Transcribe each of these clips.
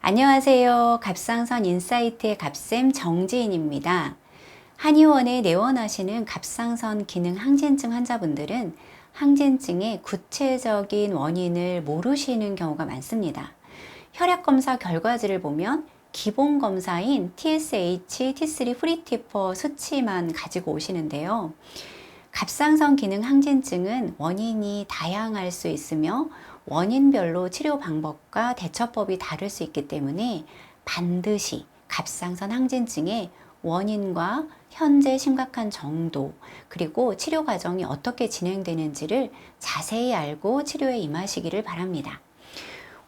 안녕하세요. 갑상선 인사이트의 갑쌤 정지인입니다. 한의원에 내원하시는 갑상선 기능 항진증 환자분들은 항진증의 구체적인 원인을 모르시는 경우가 많습니다. 혈액검사 결과지를 보면 기본 검사인 TSH, T3 프리티퍼 수치만 가지고 오시는데요. 갑상선 기능 항진증은 원인이 다양할 수 있으며 원인별로 치료 방법과 대처법이 다를 수 있기 때문에 반드시 갑상선 항진증의 원인과 현재 심각한 정도, 그리고 치료 과정이 어떻게 진행되는지를 자세히 알고 치료에 임하시기를 바랍니다.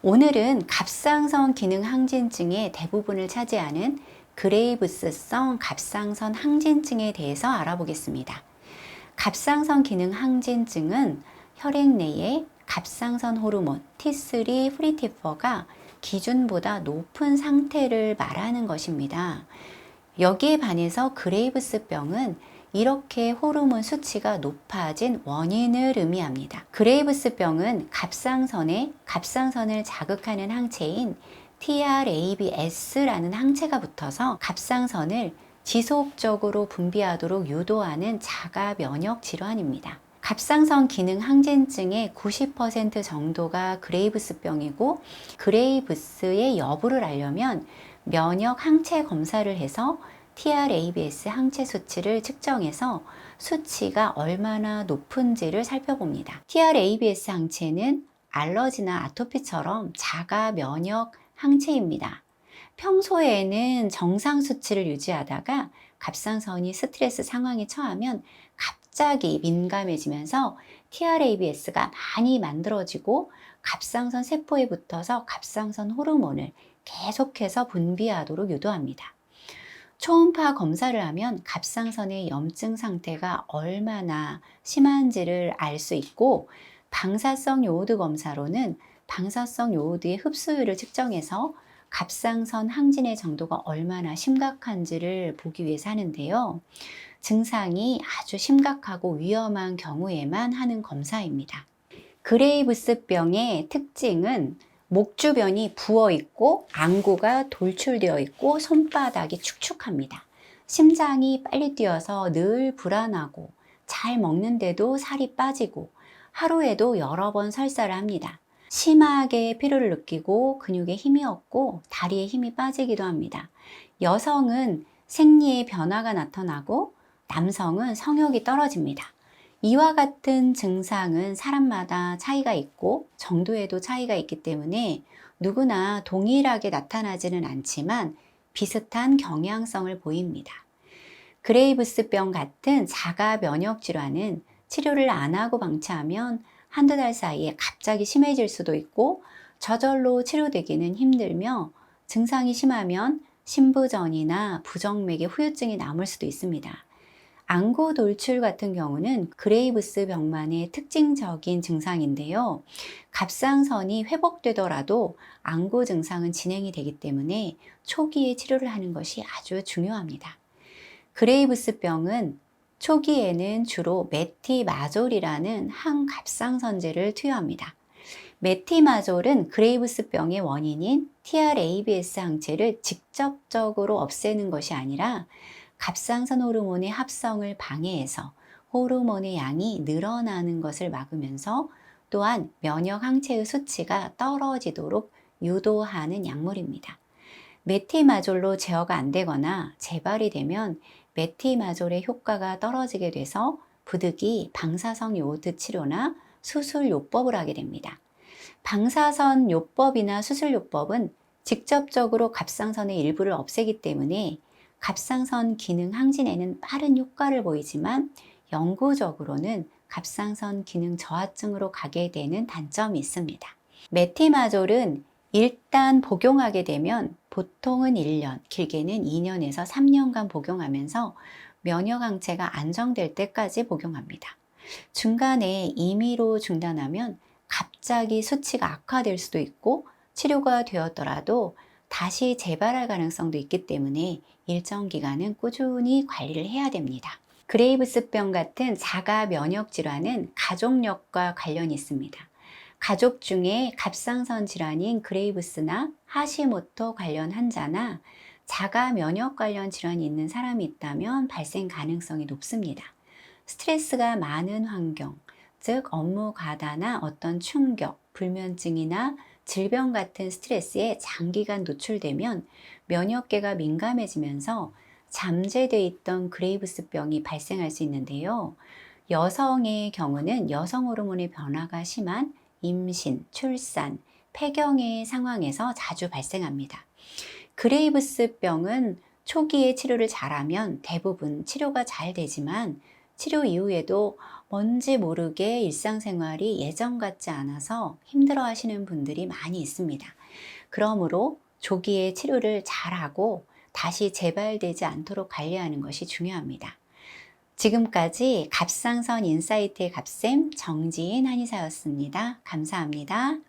오늘은 갑상선 기능 항진증의 대부분을 차지하는 그레이브스성 갑상선 항진증에 대해서 알아보겠습니다. 갑상선 기능 항진증은 혈액 내에 갑상선 호르몬 T3 프리티퍼가 기준보다 높은 상태를 말하는 것입니다. 여기에 반해서 그레이브스병은 이렇게 호르몬 수치가 높아진 원인을 의미합니다. 그레이브스병은 갑상선을 자극하는 항체인 TRAbS라는 항체가 붙어서 갑상선을 지속적으로 분비하도록 유도하는 자가 면역 질환입니다. 갑상선 기능 항진증의 90% 정도가 그레이브스병이고, 그레이브스의 여부를 알려면 면역 항체 검사를 해서 TRAbS 항체 수치를 측정해서 수치가 얼마나 높은지를 살펴봅니다. TRAbS 항체는 알러지나 아토피처럼 자가 면역 항체입니다. 평소에는 정상 수치를 유지하다가 갑상선이 스트레스 상황에 처하면 갑자기 민감해지면서 TRAbS가 많이 만들어지고 갑상선 세포에 붙어서 갑상선 호르몬을 계속해서 분비하도록 유도합니다. 초음파 검사를 하면 갑상선의 염증 상태가 얼마나 심한지를 알 수 있고, 방사성 요오드 검사로는 방사성 요오드의 흡수율을 측정해서 갑상선 항진의 정도가 얼마나 심각한지를 보기 위해서 하는데요. 증상이 아주 심각하고 위험한 경우에만 하는 검사입니다. 그레이브스병의 특징은 목 주변이 부어 있고 안구가 돌출되어 있고 손바닥이 축축합니다. 심장이 빨리 뛰어서 늘 불안하고, 잘 먹는데도 살이 빠지고, 하루에도 여러 번 설사를 합니다. 심하게 피로를 느끼고 근육에 힘이 없고 다리에 힘이 빠지기도 합니다. 여성은 생리에 변화가 나타나고 남성은 성욕이 떨어집니다. 이와 같은 증상은 사람마다 차이가 있고 정도에도 차이가 있기 때문에 누구나 동일하게 나타나지는 않지만 비슷한 경향성을 보입니다. 그레이브스병 같은 자가 면역 질환은 치료를 안 하고 방치하면 한두 달 사이에 갑자기 심해질 수도 있고, 저절로 치료되기는 힘들며 증상이 심하면 신부전이나 부정맥의 후유증이 남을 수도 있습니다. 안구 돌출 같은 경우는 그레이브스 병만의 특징적인 증상인데요. 갑상선이 회복되더라도 안구 증상은 진행이 되기 때문에 초기에 치료를 하는 것이 아주 중요합니다. 그레이브스병은 초기에는 주로 메티마졸이라는 항갑상선제를 투여합니다. 메티마졸은 그레이브스병의 원인인 TRAbS 항체를 직접적으로 없애는 것이 아니라 갑상선 호르몬의 합성을 방해해서 호르몬의 양이 늘어나는 것을 막으면서, 또한 면역 항체의 수치가 떨어지도록 유도하는 약물입니다. 메티마졸로 제어가 안 되거나 재발이 되면 메티마졸의 효과가 떨어지게 돼서 부득이 방사선 요오드 치료나 수술 요법을 하게 됩니다. 방사선 요법이나 수술 요법은 직접적으로 갑상선의 일부를 없애기 때문에 갑상선 기능 항진에는 빠른 효과를 보이지만 영구적으로는 갑상선 기능 저하증으로 가게 되는 단점이 있습니다. 메티마졸은 일단 복용하게 되면 보통은 1년, 길게는 2년에서 3년간 복용하면서 면역 항체가 안정될 때까지 복용합니다. 중간에 임의로 중단하면 갑자기 수치가 악화될 수도 있고, 치료가 되었더라도 다시 재발할 가능성도 있기 때문에 일정 기간은 꾸준히 관리를 해야 됩니다. 그레이브스병 같은 자가 면역 질환은 가족력과 관련이 있습니다. 가족 중에 갑상선 질환인 그레이브스나 하시모토 관련 환자나 자가 면역 관련 질환이 있는 사람이 있다면 발생 가능성이 높습니다. 스트레스가 많은 환경, 즉 업무 과다나 어떤 충격, 불면증이나 질병 같은 스트레스에 장기간 노출되면 면역계가 민감해지면서 잠재돼 있던 그레이브스병이 발생할 수 있는데요. 여성의 경우는 여성 호르몬의 변화가 심한 임신, 출산, 폐경의 상황에서 자주 발생합니다. 그레이브스병은 초기에 치료를 잘하면 대부분 치료가 잘 되지만 치료 이후에도 뭔지 모르게 일상생활이 예전 같지 않아서 힘들어 하시는 분들이 많이 있습니다. 그러므로 조기에 치료를 잘하고 다시 재발되지 않도록 관리하는 것이 중요합니다. 지금까지 갑상선 인사이트의 갑쌤 정지인 한의사였습니다. 감사합니다.